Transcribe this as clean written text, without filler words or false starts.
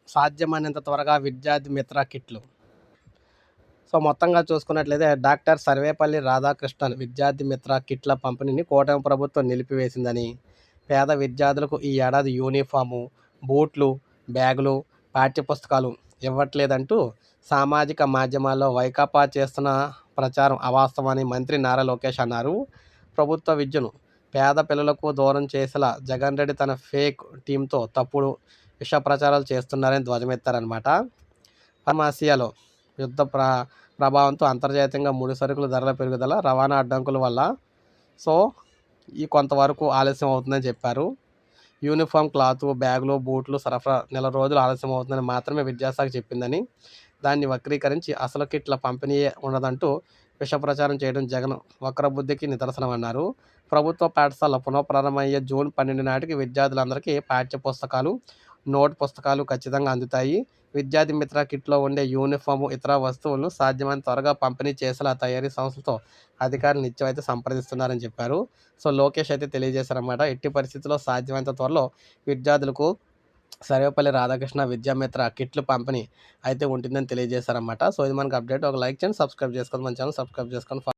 సాధ్యమైనంత త్వరగా విద్యార్థి మిత్ర కిట్లు. సో, మొత్తంగా చూసుకున్నట్లయితే డాక్టర్ సర్వేపల్లి రాధాకృష్ణన్ విద్యార్థి మిత్ర కిట్ల పంపిణీని కూటమి ప్రభుత్వం నిలిపివేసిందని, పేద విద్యార్థులకు ఈ ఏడాది యూనిఫాము, బూట్లు, బ్యాగులు, పాఠ్యపుస్తకాలు ఇవ్వట్లేదంటూ సామాజిక మాధ్యమాల్లో వైకాపా చేస్తున్న ప్రచారం అవాస్తవమని మంత్రి నారా లోకేష్ అన్నారు. ప్రభుత్వ విద్యను పేద పిల్లలకు దూరం చేసేలా జగన్ రెడ్డి తన ఫేక్ టీమ్తో తప్పుడు విష ప్రచారాలు చేస్తున్నారని ధ్వజమెత్తారనమాట. ఫార్మాసియాలో యుద్ధ ప్రభావంతో అంతర్జాతీయంగా ముడి సరుకుల ధరల పెరుగుదల, రవాణా అడ్డంకుల వల్ల సో కొంతవరకు ఆలస్యం అవుతుందని చెప్పారు. యూనిఫామ్, క్లాతు, బ్యాగులు, బూట్లు సరఫరా నెల రోజులు ఆలస్యం అవుతుందని మాత్రమే విద్యాశాఖ చెప్పిందని, దాన్ని వక్రీకరించి అసలు కిట్ల పంపిణీయే ఉండదంటూ విష ప్రచారం చేయడం జగన్ వక్రబుద్ధికి నిదర్శనమన్నారు. ప్రభుత్వ పాఠశాల పునఃప్రారంభమయ్యే జూన్ 12 నాటికి విద్యార్థులందరికీ పాఠ్య పుస్తకాలు, నోట్ పుస్తకాలు ఖచ్చితంగా అందుతాయి. విద్యార్థి మిత్ర కిట్లో ఉండే యూనిఫాము, ఇతర వస్తువులను సాధ్యమైనంత త్వరగా పంపిణీ చేసేలా తయారీ సంస్థలతో అధికారులు నిత్యం అయితే సంప్రదిస్తున్నారని చెప్పారు. సో, లోకేష్ అయితే తెలియజేశారన్నమాట. ఎట్టి పరిస్థితుల్లో సాధ్యమైనంత త్వరలో విద్యార్థులకు సర్వేపల్లి రాధాకృష్ణ విద్యామిత్ర కిట్లు పంపిణీ అయితే ఉంటుందని తెలియజేశారన్నమాట. సో, ఇది మనకు అప్డేట్. ఒక లైక్ చేయండి, సబ్స్క్రైబ్ చేసుకోండి, మన ఛానల్ సబ్స్క్రైబ్ చేసుకోండి.